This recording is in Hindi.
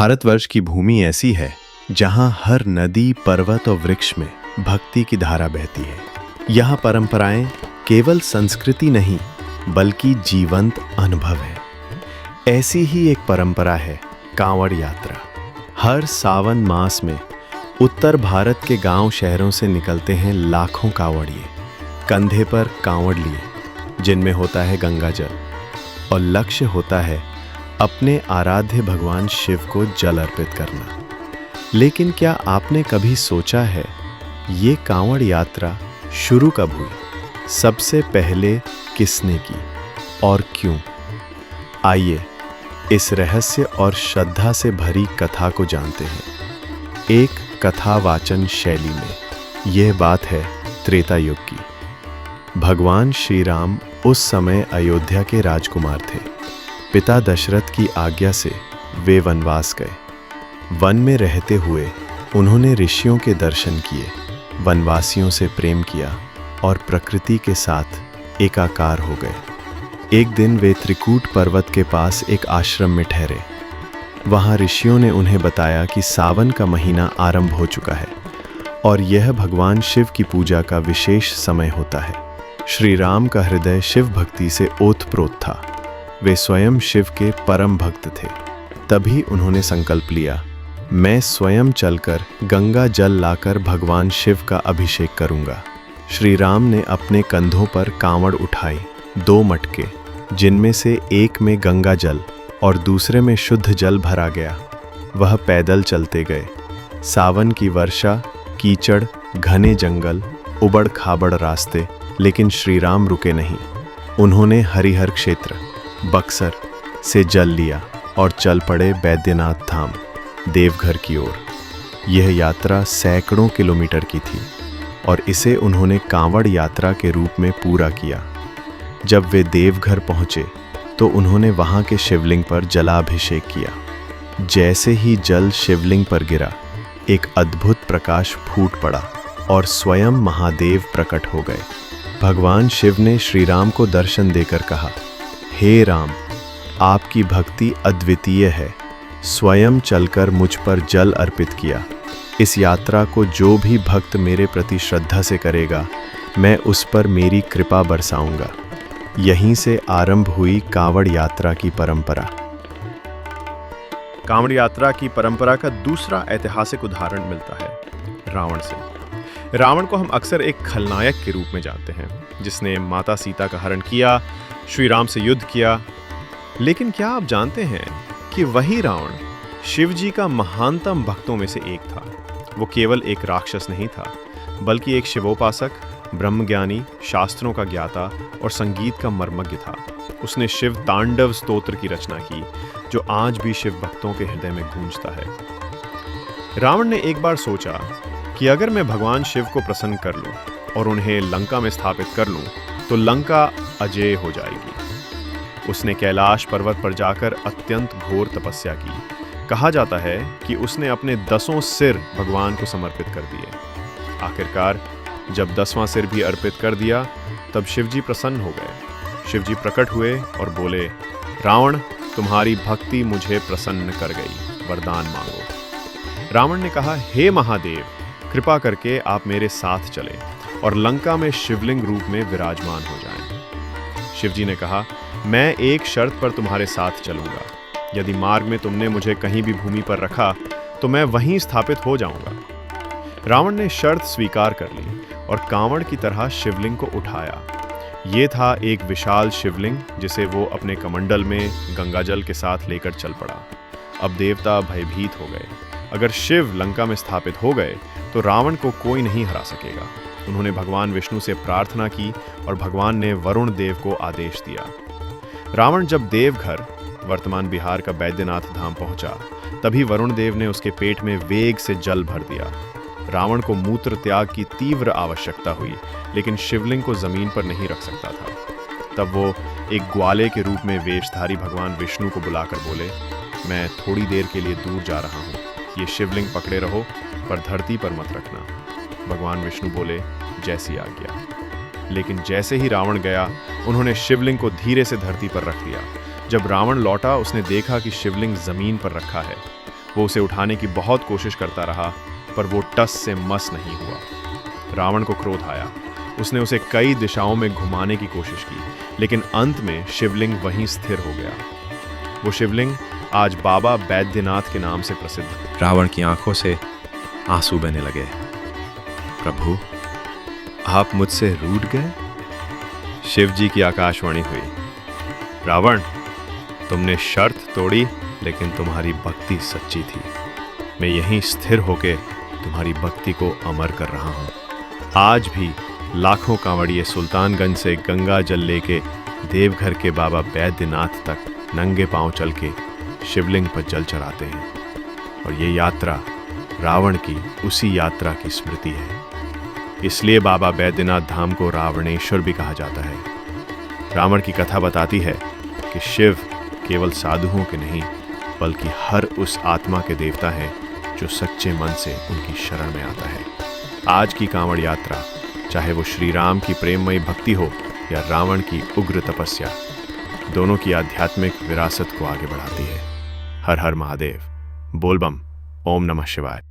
भारतवर्ष की भूमि ऐसी है जहां हर नदी, पर्वत और वृक्ष में भक्ति की धारा बहती है। यहाँ परंपराएं केवल संस्कृति नहीं बल्कि जीवंत अनुभव है। ऐसी ही एक परंपरा है कांवड़ यात्रा। हर सावन मास में उत्तर भारत के गांव शहरों से निकलते हैं लाखों कांवड़िए, कंधे पर कांवड़ लिए, जिनमें होता है गंगा जल, और लक्ष्य होता है अपने आराध्य भगवान शिव को जल अर्पित करना। लेकिन क्या आपने कभी सोचा है ये कांवड़ यात्रा शुरू कब हुई? सबसे पहले किसने की और क्यों? आइए इस रहस्य और श्रद्धा से भरी कथा को जानते हैं। एक कथा वाचन शैली में यह बात है त्रेता युग की। भगवान श्री राम उस समय अयोध्या के राजकुमार थे। पिता दशरथ की आज्ञा से वे वनवास गए। वन में रहते हुए उन्होंने ऋषियों के दर्शन किए, वनवासियों से प्रेम किया और प्रकृति के साथ एकाकार हो गए। एक दिन वे त्रिकूट पर्वत के पास एक आश्रम में ठहरे। वहाँ ऋषियों ने उन्हें बताया कि सावन का महीना आरंभ हो चुका है और यह भगवान शिव की पूजा का विशेष समय होता है। श्री राम का हृदय शिव भक्ति से ओतप्रोत था। वे स्वयं शिव के परम भक्त थे। तभी उन्होंने संकल्प लिया, मैं स्वयं चलकर गंगा जल लाकर भगवान शिव का अभिषेक करूंगा। श्री राम ने अपने कंधों पर कांवड़ उठाई, 2 मटके, जिनमें से एक में गंगा जल और दूसरे में शुद्ध जल भरा गया। वह पैदल चलते गए। सावन की वर्षा, कीचड़, घने जंगल, उबड़ खाबड़ रास्ते, लेकिन श्री राम रुके नहीं। उन्होंने हरिहर क्षेत्र बक्सर से जल लिया और चल पड़े बैद्यनाथ धाम, देवघर की ओर। यह यात्रा सैकड़ों किलोमीटर की थी और इसे उन्होंने कांवड़ यात्रा के रूप में पूरा किया। जब वे देवघर पहुंचे तो उन्होंने वहां के शिवलिंग पर जलाभिषेक किया। जैसे ही जल शिवलिंग पर गिरा, एक अद्भुत प्रकाश फूट पड़ा और स्वयं महादेव प्रकट हो गए। भगवान शिव ने श्री राम को दर्शन देकर कहा, हे राम, आपकी भक्ति अद्वितीय है। स्वयं चलकर मुझ पर जल अर्पित किया। इस यात्रा को जो भी भक्त मेरे प्रति श्रद्धा से करेगा, मैं उस पर मेरी कृपा बरसाऊंगा। यहीं से आरंभ हुई कांवड़ यात्रा की परंपरा। कांवड़ यात्रा की परंपरा का दूसरा ऐतिहासिक उदाहरण मिलता है रावण से। रावण को हम अक्सर एक खलनायक के रूप में जानते हैं, जिसने माता सीता का हरण किया, श्री राम से युद्ध किया। लेकिन क्या आप जानते हैं कि वही रावण शिव जी का महानतम भक्तों में से एक था। वो केवल एक राक्षस नहीं था, बल्कि एक शिवोपासक, ब्रह्मज्ञानी, शास्त्रों का ज्ञाता और संगीत का मर्मज्ञ था। उसने शिव तांडव स्तोत्र की रचना की, जो आज भी शिव भक्तों के हृदय में गूंजता है। रावण ने एक बार सोचा कि अगर मैं भगवान शिव को प्रसन्न कर लूं और उन्हें लंका में स्थापित कर लूं, तो लंका अजेय हो जाएगी। उसने कैलाश पर्वत पर जाकर अत्यंत घोर तपस्या की। कहा जाता है कि उसने अपने 10 सिर भगवान को समर्पित कर दिए। आखिरकार जब 10वां सिर भी अर्पित कर दिया, तब शिवजी प्रसन्न हो गए। शिवजी प्रकट हुए और बोले, रावण, तुम्हारी भक्ति मुझे प्रसन्न कर गई, वरदान मांगो। रावण ने कहा, हे महादेव, कृपा करके आप मेरे साथ चले और लंका में शिवलिंग रूप में विराजमान हो जाएं। शिवजी ने कहा, मैं एक शर्त पर तुम्हारे साथ चलूंगा। यदि मार्ग में तुमने मुझे कहीं भी भूमि पर रखा तो मैं वहीं स्थापित हो जाऊंगा। रावण ने शर्त स्वीकार कर ली और कांवड़ की तरह शिवलिंग को उठाया। ये था एक विशाल शिवलिंग, जिसे वो अपने कमंडल में गंगाजल के साथ लेकर चल पड़ा। अब देवता भयभीत हो गए। अगर शिव लंका में स्थापित हो गए तो रावण को कोई नहीं हरा सकेगा। उन्होंने भगवान विष्णु से प्रार्थना की और भगवान ने वरुण देव को आदेश दिया। रावण जब देवघर, वर्तमान बिहार का बैद्यनाथ धाम पहुंचा, तभी वरुण देव ने उसके पेट में वेग से जल भर दिया। रावण को मूत्र त्याग की तीव्र आवश्यकता हुई, लेकिन शिवलिंग को जमीन पर नहीं रख सकता था। तब वो एक ग्वाले के रूप में वेशधारी भगवान विष्णु को बुलाकर बोले, मैं थोड़ी देर के लिए दूर जा रहा हूँ, ये शिवलिंग पकड़े रहो, पर धरती पर मत रखना। भगवान विष्णु बोले, जैसी आज्ञा। लेकिन जैसे ही रावण गया, उन्होंने शिवलिंग को धीरे से धरती पर रख दिया। जब रावण लौटा, उसने देखा कि शिवलिंग जमीन पर रखा है। वो उसे उठाने की बहुत कोशिश करता रहा, पर वो टस से मस नहीं हुआ। रावण को क्रोध आया। उसने उसे कई दिशाओं में घुमाने की कोशिश की, लेकिन अंत में शिवलिंग वहीं स्थिर हो गया। वो शिवलिंग आज बाबा बैद्यनाथ के नाम से प्रसिद्ध है। रावण की आंखों से आंसू बहने लगे। प्रभु, आप मुझसे रूठ गए? शिव जी की आकाशवाणी हुई। रावण, तुमने शर्त तोड़ी, लेकिन तुम्हारी भक्ति सच्ची थी। मैं यहीं स्थिर होके तुम्हारी भक्ति को अमर कर रहा हूं। आज भी लाखों कांवड़िए सुल्तानगंज से गंगा जल लेके देवघर के बाबा बैद्यनाथ तक नंगे पांव चल के शिवलिंग पर जल चढ़ाते हैं। और ये यात्रा रावण की उसी यात्रा की स्मृति है। इसलिए बाबा बैद्यनाथ धाम को रावणेश्वर भी कहा जाता है। रावण की कथा बताती है कि शिव केवल साधुओं के नहीं, बल्कि हर उस आत्मा के देवता हैं जो सच्चे मन से उनकी शरण में आता है। आज की कांवड़ यात्रा, चाहे वो श्री राम की प्रेममयी भक्ति हो या रावण की उग्र तपस्या, दोनों की आध्यात्मिक विरासत को आगे बढ़ाती है। हर हर महादेव। बोलबम। ओम नमः शिवाय।